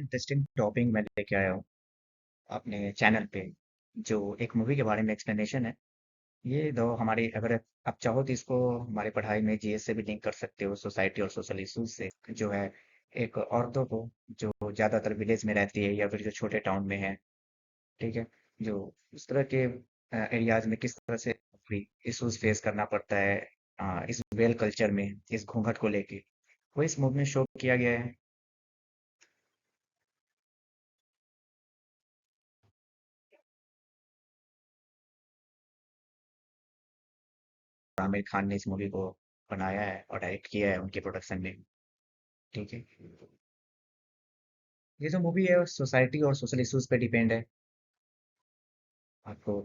Interesting topic मैं लेके आया हूँ अपने चैनल पे, जो एक मूवी के बारे में एक्सप्लेनेशन है। ये दो हमारी, अगर आप चाहो तो इसको हमारी पढ़ाई में जीएस से भी लिंक कर सकते हो, सोसाइटी और सोशल इश्यूज से। जो है एक औरतों को, जो ज्यादातर विलेज में रहती है या फिर जो छोटे टाउन में है, ठीक है, जो उस तरह के एरियाज में किस तरह से इश्यूज फेस करना पड़ता है इस वेल कल्चर में, इस घूंघट को लेके, वो इस मूवी में शो किया गया है। आमिर खान ने इस मूवी को बनाया है और डायरेक्ट किया है उनके प्रोडक्शन में। ठीक है, ये जो मूवी है सोसाइटी और सोशल इश्यूज पे डिपेंड है आपको,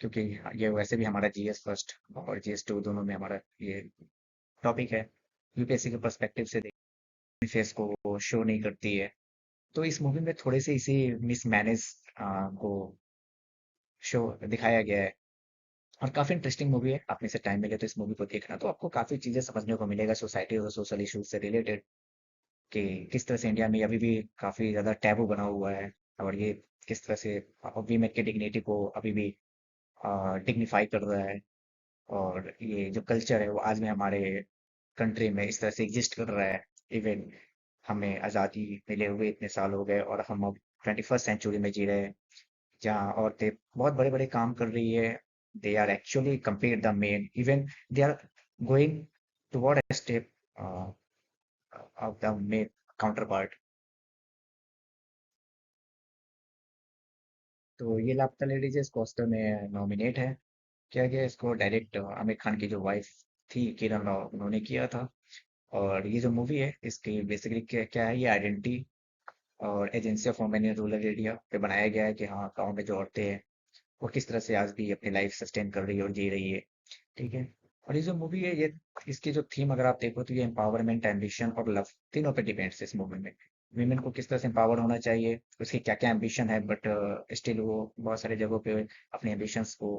क्योंकि ये वैसे भी हमारा जीएस फर्स्ट और जीएस टू दोनों में हमारा ये टॉपिक है। यूपीएससी के पर्सपेक्टिव से फेस को वो शो नहीं करती है, तो इस मूवी में थोड़े से इसी मिसमैनेज को शो दिखाया गया है। और काफी इंटरेस्टिंग मूवी है, आप में से टाइम मिले तो इस मूवी को देखना, तो आपको काफी चीजें समझने को मिलेगा सोसाइटी और सोशल इश्यूज से रिलेटेड, कि किस तरह से इंडिया में अभी भी काफी ज्यादा टैबू बना हुआ है, और ये किस तरह से वीमेन के डिग्निटी को अभी भी डिग्निफाई कर रहा है। और ये जो कल्चर है वो आज भी हमारे कंट्री में इस तरह से एग्जिस्ट कर रहा है। इवन हमें आज़ादी मिले हुए इतने साल हो गए और हम अब 21st सेंचुरी में जी रहे हैं, जहाँ औरतें बहुत बड़े बड़े काम कर रही है। They are actually compare the men, even they are going toward a step of the men counterpart. तो ये लापता लेडीज इस ऑस्कर में नॉमिनेट है। क्या गया, इसको डायरेक्ट आमिर खान की जो वाइफ थी किरण राव, उन्होंने किया था। और ये जो मूवी है इसकी बेसिकली क्या क्या है, ये आइडेंटिटी और agency of women in rural area पे बनाया गया है, कि हाँ गाँव में जो औरतें हैं वो किस तरह से आज भी अपनी लाइफ सस्टेन कर रही है और जी रही है। ठीक है, और ये जो मूवी है ये, इसकी जो थीम अगर आप देखो तो ये एम्पावरमेंट, एम्बिशन और लव, तीनों पे डिपेंड्स है इस मूवी में। वीमेन को किस तरह से एम्पावर होना चाहिए, उसकी क्या क्या एम्बिशन है, बट स्टिल वो बहुत सारी जगहों पे अपने एम्बिशंस को,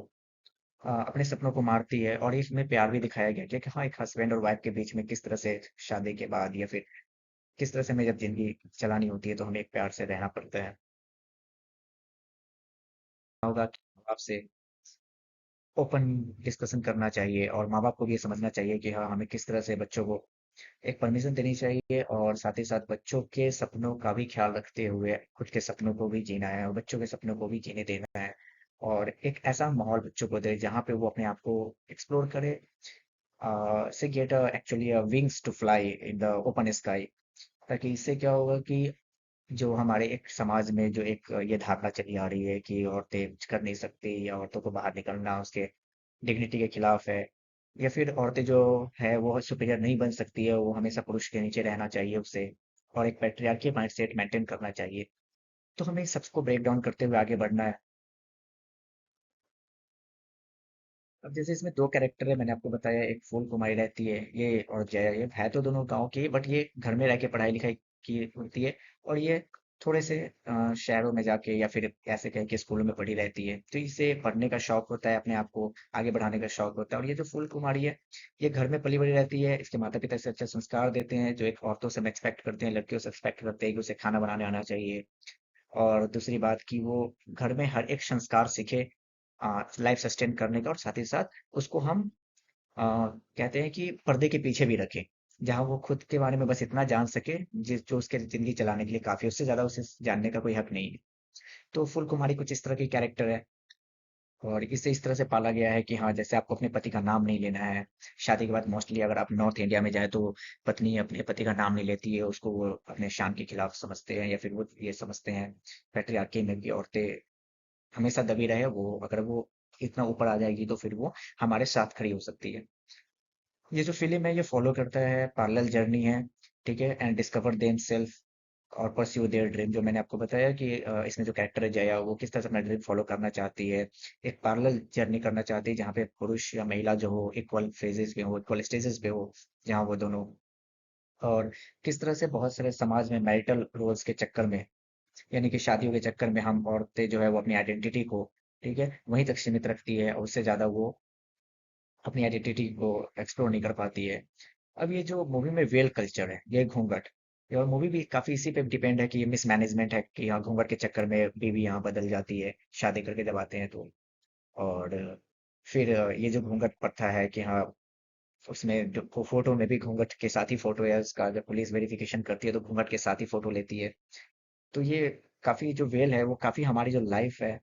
अपने सपनों को मारती है। और इसमें प्यार भी दिखाया गया कि हाँ एक हस्बैंड और वाइफ के बीच में किस तरह से शादी के बाद या फिर किस तरह से हमें जब जिंदगी चलानी होती है तो हमें एक प्यार से रहना पड़ता है। होगा कि माँ बाप से ओपन डिस्कशन करना चाहिए, और माँ बाप को भी ये समझना चाहिए कि हाँ हमें किस तरह से बच्चों को एक परमिशन देनी चाहिए, और साथ ही साथ बच्चों के सपनों का भी ख्याल रखते हुए खुद के सपनों को भी जीना है और बच्चों के सपनों को भी जीने देना है। और एक ऐसा माहौल बच्चों को दे जहाँ पे वो अपने आप को एक्सप्लोर करे, से get actually wings to fly in the open sky. ताकि इससे क्या होगा कि जो हमारे एक समाज में जो एक ये धारणा चली आ रही है कि औरतें कुछ कर नहीं सकती या औरतों को बाहर निकलना उसके डिग्निटी के खिलाफ है, या फिर औरतें जो है वो सुपीरियर नहीं बन सकती है, वो हमेशा पुरुष के नीचे रहना चाहिए उसे, और एक पैट्रियार्की माइंडसेट मेंटेन करना चाहिए। तो हमें सबको ब्रेक डाउन करते हुए आगे बढ़ना है। अब जैसे इसमें दो कैरेक्टर है, मैंने आपको बताया, एक फूल कुमारी रहती है ये, और जया, ये है तो दोनों गांव की, बट ये घर में रह के पढ़ाई लिखाई की होती है, और ये थोड़े से शहरों में जाके या फिर ऐसे कह के स्कूलों में पढ़ी रहती है, तो इसे पढ़ने का शौक होता है, अपने आप को आगे बढ़ाने का शौक होता है। और ये जो फूल कुमारी है, ये घर में पली बड़ी रहती है, इसके माता पिता इसे अच्छे संस्कार देते हैं, जो एक औरतों से हम एक्सपेक्ट करते हैं, लड़कियों से एक्सपेक्ट करते हैं कि उसे खाना बनाने आना चाहिए। और दूसरी बात कि वो घर में हर एक संस्कार सीखे लाइफ सस्टेन करने का, और साथ ही साथ उसको हम कहते हैं कि पर्दे के पीछे भी रखें, जहाँ वो खुद के बारे में बस इतना जान सके जिस जो उसके जिंदगी चलाने के लिए काफी, उससे ज्यादा उसे जानने का कोई हक नहीं है। तो फुल कुमारी कुछ इस तरह की कैरेक्टर है, और इसे इस तरह से पाला गया है कि हाँ जैसे आपको अपने पति का नाम नहीं लेना है शादी के बाद। मोस्टली अगर आप नॉर्थ इंडिया में जाए तो पत्नी अपने पति का नाम नहीं लेती है, उसको वो अपने शान के खिलाफ समझते हैं, या फिर वो ये समझते हैं पैट्रियार्की में कि औरतें हमेशा दबी रहे, वो अगर वो इतना ऊपर आ जाएगी तो फिर वो हमारे साथ खड़ी हो सकती है। ये जो फिल्म है ये फॉलो करता है पैरेलल जर्नी है, ठीक है, एंड डिस्कवर देम सेल्फ और परस्यू देयर ड्रीम। जो मैंने आपको बताया कि इसमें जो कैरेक्टर है जया, वो किस तरह से अपना ड्रीम फॉलो करना चाहती है, एक पैरेलल जर्नी करना चाहती है जहाँ पे पुरुष या महिला जो हो इक्वल फेजेस पे हो, इक्वल स्टेजेस पे हो, जहाँ वो दोनों, और किस तरह से बहुत सारे समाज में मैरिटल रोल्स के चक्कर में, यानी कि शादियों के चक्कर में हम औरतें जो है वो अपनी आइडेंटिटी को, ठीक है, वहीं तक सीमित रखती है, और उससे ज्यादा वो अपनी आइडेंटिटी को एक्सप्लोर नहीं कर पाती है। अब ये जो मूवी में वेल कल्चर है, ये घूंघट, और मूवी भी काफी इसी पे डिपेंड है कि मिसमैनेजमेंट है कि यहाँ घूंघट के चक्कर में बीवी यहाँ बदल जाती है शादी करके जब आते हैं तो। और फिर ये जो घूंघट प्रथा है कि हाँ उसमें जो फोटो में भी घूंघट के साथ ही फोटो है उसका, जब पुलिस वेरिफिकेशन करती है तो घूंघट के साथ ही फोटो लेती है। तो ये काफी जो वेल है वो काफी हमारी जो लाइफ है,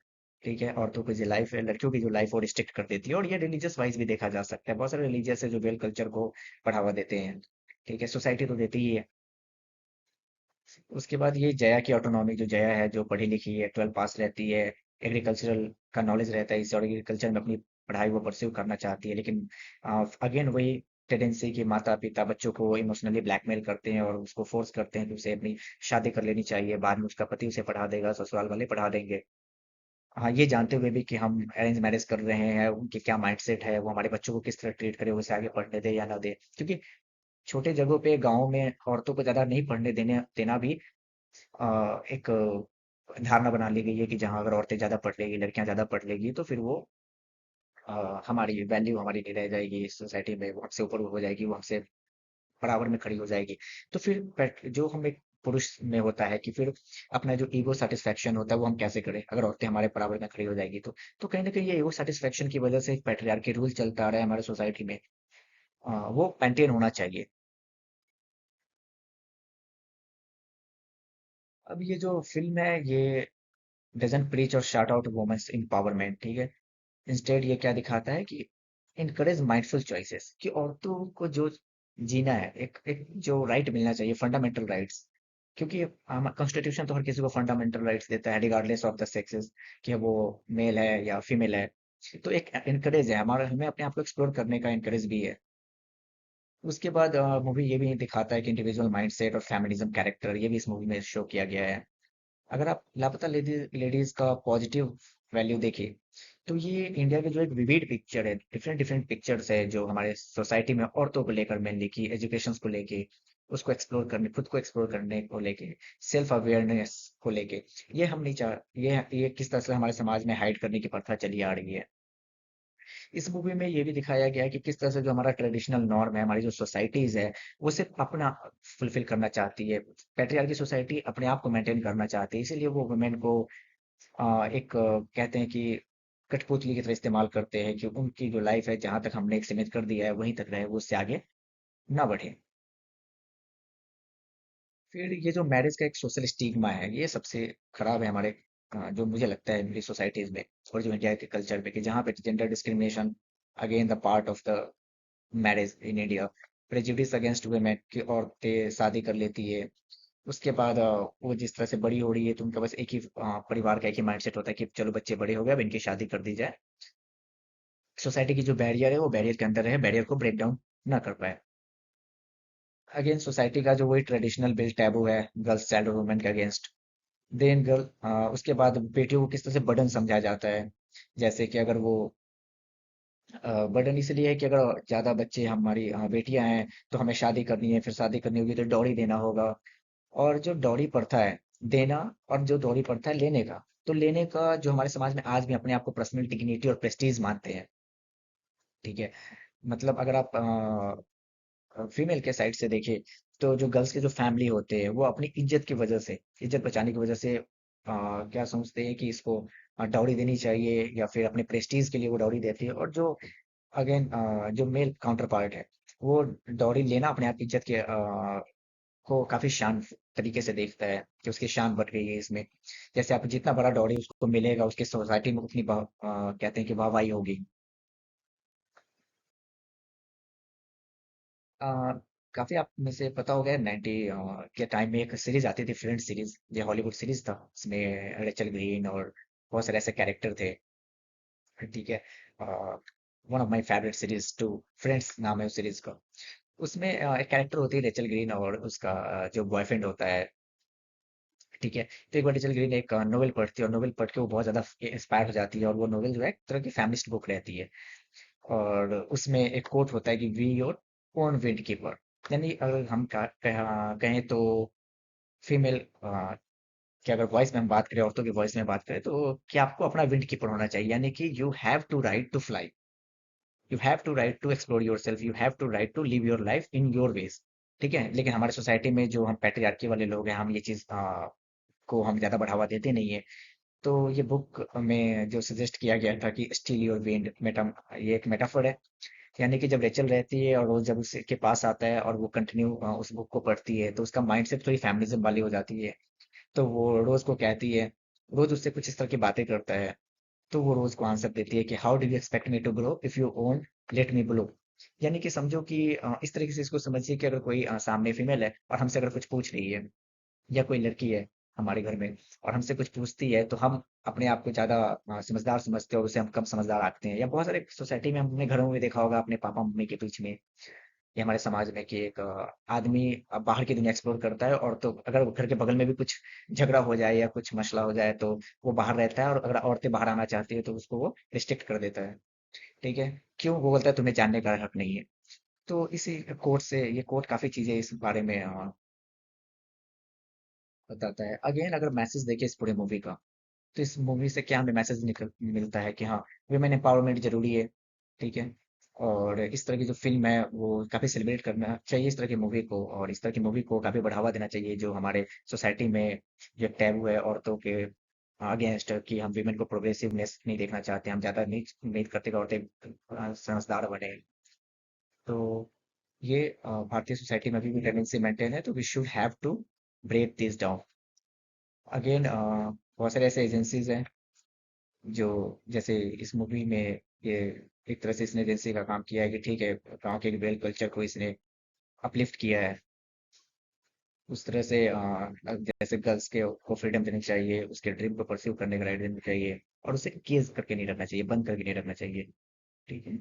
ठीक है, औरतों की जो लाइफ है, लड़कियों की जो लाइफ वो रिस्ट्रिक्ट कर देती है। और ये रिलीजियस वाइज भी देखा जा सकता है, बहुत सारे रिलीजियस है जो वेल कल्चर को बढ़ावा देते हैं, ठीक है, सोसाइटी तो देती ही है। उसके बाद ये जया की ऑटोनॉमी, जो जया है जो पढ़ी लिखी है, 12 पास रहती है, एग्रीकल्चरल का नॉलेज रहता है इसे, और एग्रीकल्चर में अपनी पढ़ाई वो परस्यू करना चाहती है, लेकिन अगेन वही टेंडेंसी कि माता पिता बच्चों को इमोशनली ब्लैकमेल करते हैं और उसको फोर्स करते हैं कि उसे अपनी शादी कर लेनी चाहिए, बाद में उसका पति उसे पढ़ा देगा, ससुराल वाले पढ़ा देंगे। हाँ, ये जानते हुए भी कि हम अरेंज मैरिज कर रहे हैं, उनके क्या माइंडसेट है, वो हमारे बच्चों को किस तरह ट्रीट करे, उसे आगे पढ़ने दे या ना दे, क्योंकि छोटे जगहों पे गाँव में औरतों को ज्यादा नहीं पढ़ने देने देना भी एक धारणा बना ली गई है कि जहाँ अगर औरतें ज्यादा पढ़ लेगी, लड़कियां ज्यादा पढ़ लेगी तो फिर वो हमारी वैल्यू हमारी नहीं रह जाएगी सोसाइटी में, वो हमसे ऊपर हो जाएगी, वो हमसे बराबर में खड़ी हो जाएगी। तो फिर जो हम एक पुरुष में होता है कि फिर अपना जो ईगो सेटिस्फेक्शन होता है वो हम कैसे करें अगर औरतें हमारे बराबर में खड़ी हो जाएगी तो कहीं ना कहीं ये ईगो सेटिस्फेक्शन की वजह से एक पैट्रियार्की रूल चलता आ रहा है हमारे सोसाइटी में, वो मेंटेन होना चाहिए। अब ये जो फिल्म है ये डजंट प्रीच और शाउट आउट वुमेन्स एम्पावरमेंट, ठीक है, इंस्टेड ये क्या दिखाता है कि इनकरेज माइंडफुल चॉइसेस, कि औरतों को जो जीना है, एक जो राइट मिलना चाहिए, फंडामेंटल राइट्स, क्योंकि कॉन्स्टिट्यूशन तो हर किसी को फंडामेंटल राइट्स देता है रिगार्डलेस ऑफ द सेक्सेस, कि वो मेल है या फीमेल है। तो एक इनकरेज है हमारा, हमें अपने आप को एक्सप्लोर करने का इनकरेज भी है। उसके बाद मूवी ये भी दिखाता है कि इंडिविजुअल माइंडसेट और फेमिनिज्म कैरेक्टर ये भी इस मूवी में शो किया गया है। अगर आप लापता लेडीज का पॉजिटिव वैल्यू देखें तो ये इंडिया की जो एक विविड पिक्चर है, डिफरेंट डिफरेंट पिक्चर्स है जो हमारे सोसाइटी में औरतों को लेकर मेनली की एजुकेशन को लेके, उसको एक्सप्लोर करने, खुद को एक्सप्लोर करने को लेके, सेल्फ अवेयरनेस को लेके, ये हम नहीं चाह, ये किस तरह से हमारे समाज में हाइड करने की प्रथा चली आ रही है। इस मूवी में ये भी दिखाया गया है कि किस तरह से जो हमारा ट्रेडिशनल नॉर्म है, हमारी जो सोसाइटीज है, वो सिर्फ अपना फुलफिल करना चाहती है। पैट्रियार्की सोसाइटी अपने आप को मेंटेन करना चाहती है, इसीलिए वो वुमेन को एक कहते हैं कि कठपुतली की तरह इस्तेमाल करते हैं कि उनकी जो लाइफ है जहां तक हमने एक सीमित कर दिया है वहीं तक रहे, वो उससे आगे ना बढ़े। फिर ये जो मैरिज का एक सोशल स्टिग्मा है ये सबसे खराब है हमारे जो मुझे लगता है मेरी सोसाइटीज में और जो इंडिया के कल्चर में, कि जहाँ पे gender discrimination again the part of the marriage in India, prejudice against women की औरतें शादी कर लेती है, उसके बाद वो जिस तरह से बड़ी हो रही है तो उनका बस एक ही परिवार का एक ही माइंडसेट होता है कि चलो बच्चे बड़े हो गए अब इनकी शादी कर दी जाए, सोसाइटी की जो बैरियर है वो बैरियर के अंदर है, बैरियर को ब्रेक डाउन ना कर पाए। अगेन सोसाइटी का जो वही ट्रेडिशनल बिल टैबू है गर्ल्स चाइल्ड और वुमेन के अगेंस्ट, देन गर्ल, उसके बाद बेटियों को किस तरह से बर्डन समझा जाता है, जैसे कि अगर वो बर्डन इसलिए है कि अगर ज्यादा बच्चे हमारी बेटियां हैं तो हमें शादी करनी है, फिर शादी करनी होगी तो डॉरी देना होगा। और जो डॉरी प्रथा है देना, और जो डॉरी प्रथा है लेने का, तो लेने का जो हमारे समाज में आज भी अपने आप को पर्सनल डिग्निटी और प्रेस्टीज मानते हैं, ठीक है। मतलब अगर आप फीमेल के साइड से देखें तो जो गर्ल्स के जो फैमिली होते हैं वो अपनी इज्जत की वजह से, इज्जत बचाने की वजह से क्या समझते हैं कि इसको डाउरी देनी चाहिए या फिर अपने प्रेस्टीज के लिए वो डाउरी देती है। और जो अगेन जो मेल काउंटर पार्ट है वो डाउरी लेना अपने आप इज्जत के को काफी शान तरीके से देखता है कि उसकी शान बढ़ गई है इसमें, जैसे आप जितना बड़ा डॉरी उसको मिलेगा उसके सोसाइटी में उतनी कहते हैं कि वाहवाही होगी। अ, काफी आप में से पता होगा 90 के टाइम में एक सीरीज आती थी, फ्रेंड्स सीरीज, जो हॉलीवुड सीरीज था, इसमें रेचल ग्रीन और बहुत सारे ऐसे कैरेक्टर थे, ठीक है। One of my favourite series too, Friends नाम है उस सीरीज का। उसमें एक कैरेक्टर होती है रेचल ग्रीन और उसका जो बॉयफ्रेंड होता है, ठीक है। तो एक बार रेचल ग्रीन एक नोवेल पढ़ती है और नोवेल पढ़ के वो बहुत ज्यादा इंस्पायर हो जाती है, और वो नोवेल जो है एक तरह की फेमिनिस्ट बुक रहती है। और उसमें एक कोट होता है कि we your own wind keeper, यानी अगर हम कहें तो फीमेल कि अगर वॉइस में हम बात करें, औरतों की वॉइस में बात करें तो कि आपको अपना विंड कीपर होना चाहिए, यानी कि you have to right to fly, you have to right to explore yourself, you have to right to live your life in your ways. ठीक है, लेकिन हमारे सोसाइटी में जो हम पैट्रियार्की वाले लोग हैं, हम ये चीज को हम ज्यादा बढ़ावा देते नहीं है। तो ये बुक में जो सजेस्ट किया गया था कि स्टील योर विंड मेटा, ये एक मेटाफर है। यानी कि जब रेचल रहती है और रोज जब उसके पास आता है और वो कंटिन्यू उस बुक को पढ़ती है, तो उसका माइंडसेट थोड़ी फैमिलिज्म वाली हो जाती है। तो वो रोज को कहती है, रोज उससे कुछ इस तरह की बातें करता है। तो वो रोज को आंसर देती है कि how do you expect me to grow if you own let me blow. यानी कि समझो कि इस तरीके से इसको समझिए कि अगर कोई सामने फीमेल है और हमसे अगर कुछ पूछ रही है, या कोई लड़की है हमारे घर में और हमसे कुछ पूछती है, तो हम अपने आप को ज्यादा समझदार समझते हैं और उसे हम कम समझदार आंकते हैं। या बहुत सारे सोसाइटी में हमने घरों में देखा होगा अपने पापा मम्मी के बीच में, ये हमारे समाज में, कि एक आदमी बाहर की दुनिया एक्सप्लोर करता है, और तो अगर घर के बगल में भी कुछ झगड़ा हो जाए या कुछ मसला हो जाए, तो वो बाहर रहता है, और अगर औरतें बाहर आना चाहती है तो उसको वो रिस्ट्रिक्ट कर देता है। ठीक है, क्यों? वो बोलता है तुम्हें जानने का हक नहीं है। तो इसी कोट से, ये कोट काफी चीजें इस बारे में बताता है। अगेन अगर मैसेज देखे इस पूरे मूवी का, तो इस मूवी से क्या हमें मैसेज निकल मिलता है कि हाँ, वुमेन एम्पावरमेंट जरूरी है। ठीक है, और इस तरह की जो फिल्म है वो काफी सेलिब्रेट करना चाहिए इस तरह की मूवी को, और इस तरह की मूवी को काफी बढ़ावा देना चाहिए, जो हमारे सोसाइटी में जो टैबू है औरतों के अगेंस्ट, कि हम वीमेन को प्रोग्रेसिवनेस नहीं देखना चाहते, हम ज्यादा नहीं उम्मीद करते कि औरतें समझदार बने। तो ये भारतीय सोसाइटी में अभी भी टेंडेंसी मेंटेन है, तो we should have to break this down. Again बहुत सारे ऐसे एजेंसीज हैं जो, जैसे इस मूवी में, ये एक तरह से इसने एजेंसी का काम किया है कि ठीक है, गांव के वेल कल्चर को इसने अपलिफ्ट किया है। उस तरह से जैसे गर्ल्स के को फ्रीडम देनी चाहिए, उसके ड्रीम को परस्यू करने का राइट देना चाहिए, और उसे केस करके नहीं रखना चाहिए, बंद करके नहीं रखना चाहिए। ठीक है।